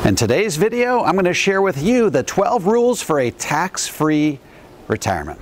In today's video, I'm going to share with you the 12 rules for a tax-free retirement.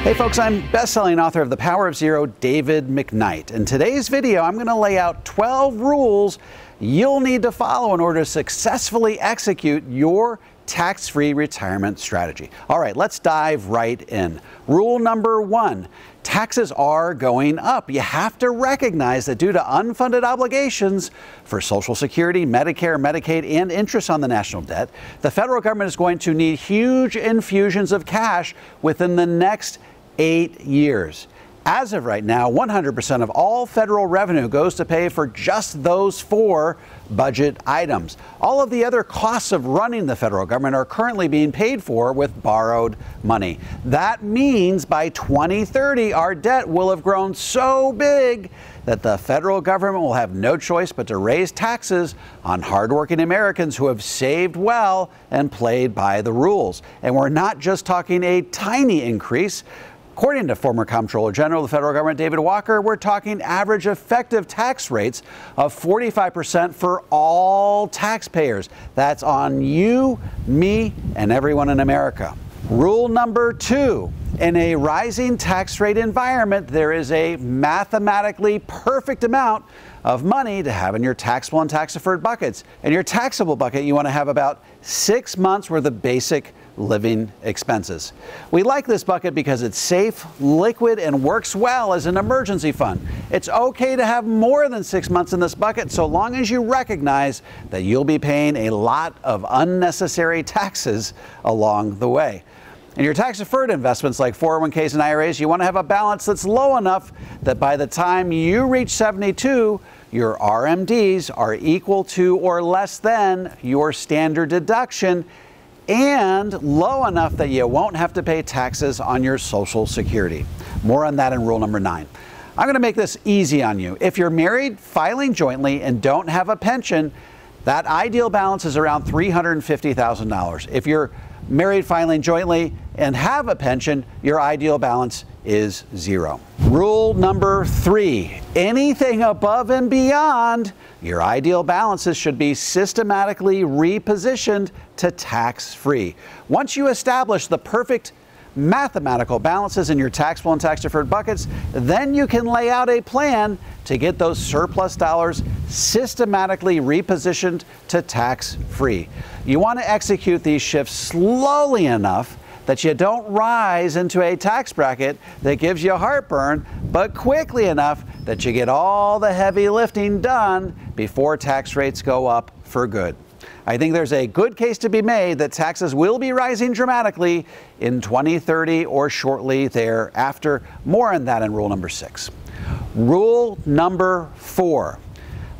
Hey folks, I'm best-selling author of The Power of Zero, David McKnight. In today's video, I'm going to lay out 12 rules you'll need to follow in order to successfully execute your tax-free retirement strategy. All right, let's dive right in. Rule number 1, taxes are going up. You have to recognize that due to unfunded obligations for Social Security, Medicare, Medicaid, and interest on the national debt, the federal government is going to need huge infusions of cash within the next 8 years. As of right now, 100% of all federal revenue goes to pay for just those 4 budget items. All of the other costs of running the federal government are currently being paid for with borrowed money. That means by 2030, our debt will have grown so big that the federal government will have no choice but to raise taxes on hardworking Americans who have saved well and played by the rules. And we're not just talking a tiny increase. According to former Comptroller General of the federal government, David Walker, we're talking average effective tax rates of 45% for all taxpayers. That's on you, me, and everyone in America. Rule number 2, in a rising tax rate environment, there is a mathematically perfect amount of money to have in your taxable and tax-deferred buckets. In your taxable bucket, you want to have about 6 months worth of basic living expenses. We like this bucket because it's safe, liquid, and works well as an emergency fund. It's okay to have more than 6 months in this bucket so long as you recognize that you'll be paying a lot of unnecessary taxes along the way. In your tax-deferred investments like 401ks and IRAs, you want to have a balance that's low enough that by the time you reach 72, your RMDs are equal to or less than your standard deduction, and low enough that you won't have to pay taxes on your Social Security. More on that in rule number 9. I'm going to make this easy on you. If you're married, filing jointly, and don't have a pension, that ideal balance is around $350,000. If you're married, filing jointly, and have a pension, your ideal balance is 0. Rule number 3, anything above and beyond your ideal balances should be systematically repositioned to tax-free. Once you establish the perfect mathematical balances in your taxable and tax-deferred buckets, then you can lay out a plan to get those surplus dollars systematically repositioned to tax-free. You want to execute these shifts slowly enough that you don't rise into a tax bracket that gives you heartburn, but quickly enough that you get all the heavy lifting done before tax rates go up for good. I think there's a good case to be made that taxes will be rising dramatically in 2030 or shortly thereafter. More on that in rule number 6. Rule number 4.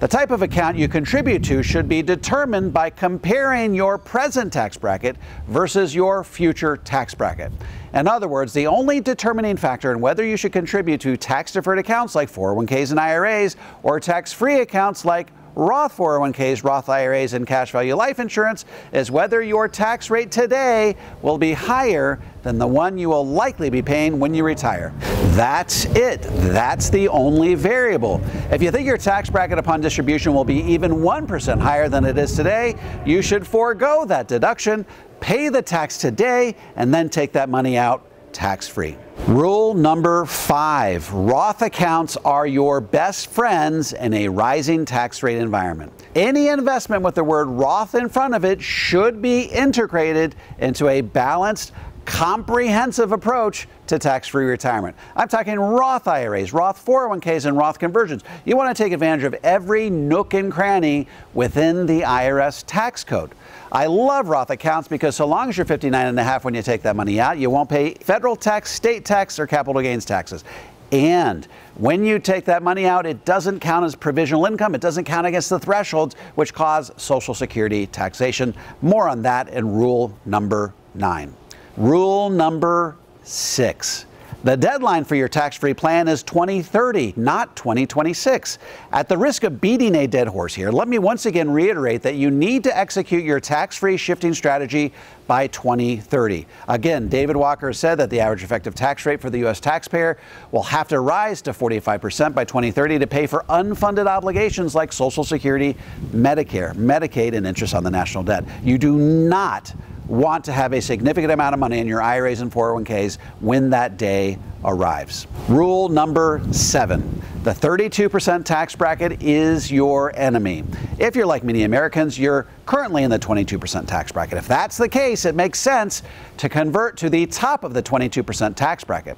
The type of account you contribute to should be determined by comparing your present tax bracket versus your future tax bracket. In other words, the only determining factor in whether you should contribute to tax-deferred accounts like 401ks and IRAs or tax-free accounts like Roth 401ks, Roth IRAs, and cash value life insurance is whether your tax rate today will be higher than the one you will likely be paying when you retire. That's it. That's the only variable. If you think your tax bracket upon distribution will be even 1% higher than it is today, you should forego that deduction, pay the tax today, and then take that money out tax-free. Rule number 5, Roth accounts are your best friends in a rising tax rate environment. Any investment with the word Roth in front of it should be integrated into a balanced, comprehensive approach to tax-free retirement. I'm talking Roth IRAs, Roth 401ks, and Roth conversions. You want to take advantage of every nook and cranny within the IRS tax code. I love Roth accounts because so long as you're 59 and a half when you take that money out, you won't pay federal tax, state tax, or capital gains taxes. And when you take that money out, it doesn't count as provisional income. It doesn't count against the thresholds, which cause Social Security taxation. More on that in rule number 9. Rule number 6. The deadline for your tax-free plan is 2030, not 2026. At the risk of beating a dead horse here, let me once again reiterate that you need to execute your tax-free shifting strategy by 2030. Again, David Walker said that the average effective tax rate for the U.S. taxpayer will have to rise to 45% by 2030 to pay for unfunded obligations like Social Security, Medicare, Medicaid, and interest on the national debt. You do not want to have a significant amount of money in your IRAs and 401ks when that day arrives. Rule number 7. The 32% tax bracket is your enemy. If you're like many Americans, you're currently in the 22% tax bracket. If that's the case, it makes sense to convert to the top of the 22% tax bracket.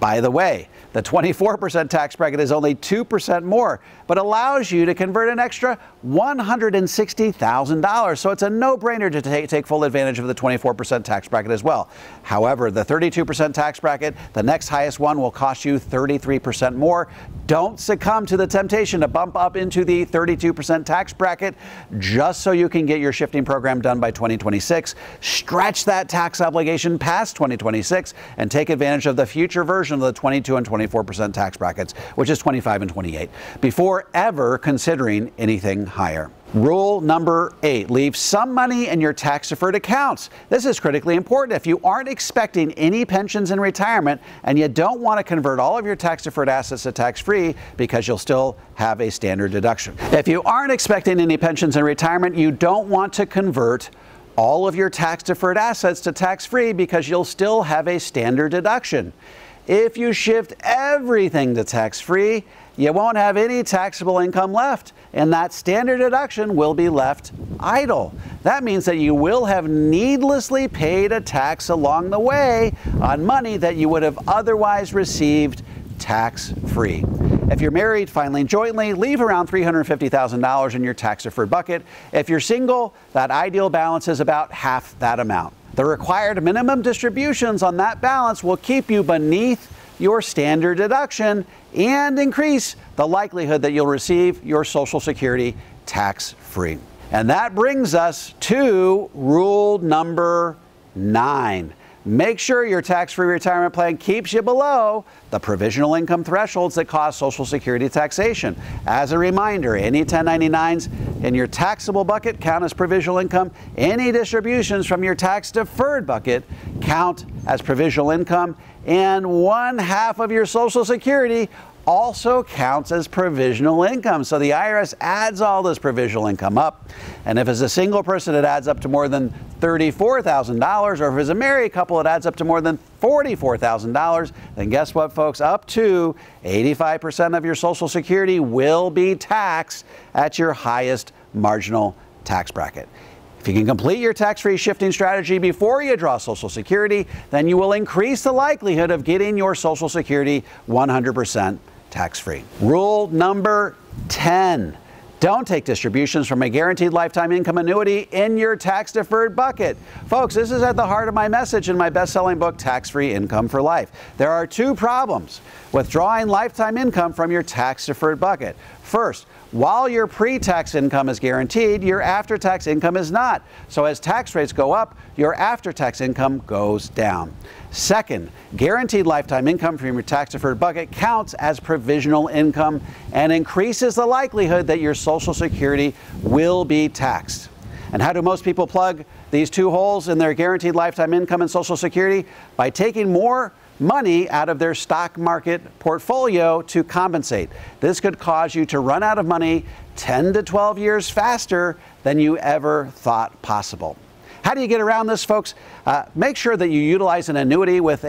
By the way, the 24% tax bracket is only 2% more, but allows you to convert an extra $160,000. So it's a no-brainer to take full advantage of the 24% tax bracket as well. However, the 32% tax bracket, the next highest one, will cost you 33% more. Don't succumb to the temptation to bump up into the 32% tax bracket just so you can get your shifting program done by 2026. Stretch that tax obligation past 2026 and take advantage of the future version of the 22 and 24% tax brackets, which is 25 and 28, before ever considering anything higher. Rule number 8, leave some money in your tax-deferred accounts. This is critically important. If you aren't expecting any pensions in retirement and you don't want to convert all of your tax-deferred assets to tax-free because you'll still have a standard deduction. If you aren't expecting any pensions in retirement, you don't want to convert all of your tax-deferred assets to tax-free because you'll still have a standard deduction. If you shift everything to tax-free, you won't have any taxable income left, and that standard deduction will be left idle. That means that you will have needlessly paid a tax along the way on money that you would have otherwise received tax-free. If you're married, filing jointly, leave around $350,000 in your tax-deferred bucket. If you're single, that ideal balance is about half that amount. The required minimum distributions on that balance will keep you beneath your standard deduction and increase the likelihood that you'll receive your Social Security tax-free. And that brings us to rule number 9. Make sure your tax-free retirement plan keeps you below the provisional income thresholds that cause Social Security taxation. As a reminder, any 1099s in your taxable bucket count as provisional income. Any distributions from your tax-deferred bucket count as provisional income. And 1/2 of your Social Security also counts as provisional income. So the IRS adds all this provisional income up. And if it's a single person, it adds up to more than $34,000. Or if it's a married couple, it adds up to more than $44,000. Then guess what, folks? Up to 85% of your Social Security will be taxed at your highest marginal tax bracket. If you can complete your tax-free shifting strategy before you draw Social Security, then you will increase the likelihood of getting your Social Security 100% tax-free. Rule number 10. Don't take distributions from a guaranteed lifetime income annuity in your tax-deferred bucket. Folks, this is at the heart of my message in my best-selling book, Tax-Free Income for Life. There are 2 problems with drawing lifetime income from your tax-deferred bucket. First, while your pre-tax income is guaranteed, your after-tax income is not. So as tax rates go up, your after-tax income goes down. Second, guaranteed lifetime income from your tax-deferred bucket counts as provisional income and increases the likelihood that your Social Security will be taxed. And how do most people plug these 2 holes in their guaranteed lifetime income and Social Security? By taking more money out of their stock market portfolio to compensate. This could cause you to run out of money 10 to 12 years faster than you ever thought possible. How do you get around this, folks? Make sure that you utilize an annuity with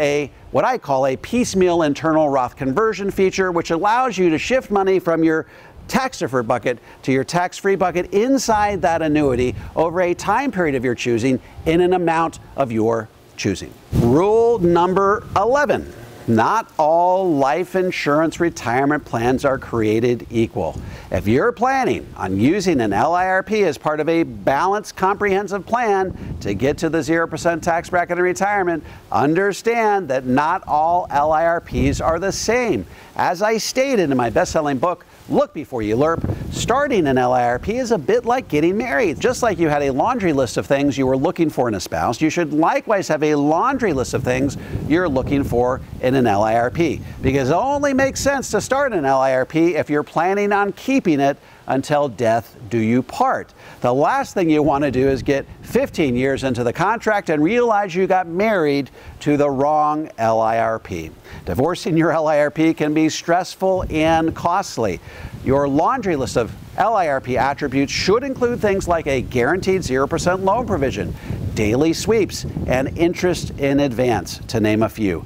what I call a piecemeal internal Roth conversion feature, which allows you to shift money from your tax-deferred bucket to your tax-free bucket inside that annuity over a time period of your choosing in an amount of your choosing. Rule number 11. Not all life insurance retirement plans are created equal. If you're planning on using an LIRP as part of a balanced, comprehensive plan to get to the 0% tax bracket in retirement, understand that not all LIRPs are the same. As I stated in my best-selling book, Look before you lerp. Starting an LIRP is a bit like getting married. Just like you had a laundry list of things you were looking for in a spouse, you should likewise have a laundry list of things you're looking for in an LIRP. Because it only makes sense to start an LIRP if you're planning on keeping it until death do you part. The last thing you want to do is get 15 years into the contract and realize you got married to the wrong LIRP. Divorcing your LIRP can be stressful and costly. Your laundry list of LIRP attributes should include things like a guaranteed 0% loan provision, daily sweeps, and interest in advance, to name a few.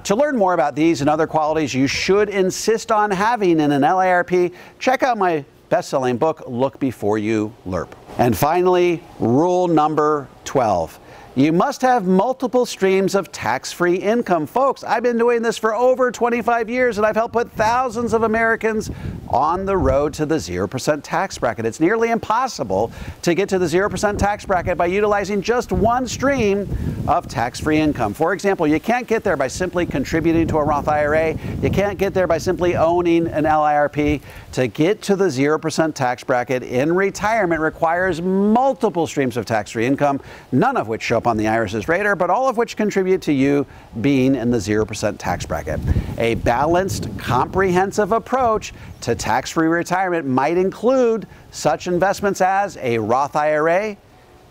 To learn more about these and other qualities you should insist on having in an LIRP, check out my best-selling book, Look Before You Lerp. And finally, rule number 12. You must have multiple streams of tax-free income. Folks, I've been doing this for over 25 years, and I've helped put thousands of Americans on the road to the 0% tax bracket. It's nearly impossible to get to the 0% tax bracket by utilizing just one stream of tax-free income. For example, you can't get there by simply contributing to a Roth IRA. You can't get there by simply owning an LIRP. To get to the 0% tax bracket in retirement requires multiple streams of tax-free income, none of which show up on the IRS's radar, but all of which contribute to you being in the 0% tax bracket. A balanced, comprehensive approach to tax-free retirement might include such investments as a Roth IRA,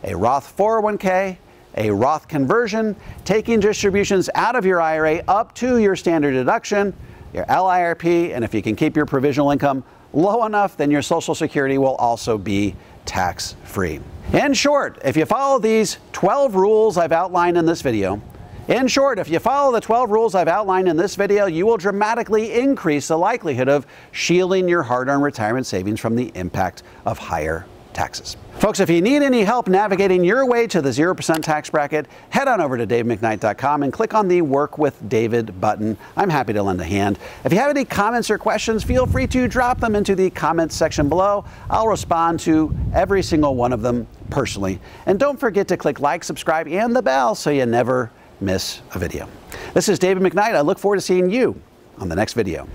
a Roth 401k, a Roth conversion, taking distributions out of your IRA up to your standard deduction, your LIRP, and if you can keep your provisional income low enough, then your Social Security will also be tax-free. In short, if you follow these 12 rules I've outlined in this video, you will dramatically increase the likelihood of shielding your hard-earned retirement savings from the impact of higher taxes. Folks, if you need any help navigating your way to the 0% tax bracket, head on over to DaveMcKnight.com and click on the Work with David button. I'm happy to lend a hand. If you have any comments or questions, feel free to drop them into the comments section below. I'll respond to every single one of them personally. And don't forget to click like, subscribe, and the bell so you never miss a video. This is David McKnight. I look forward to seeing you on the next video.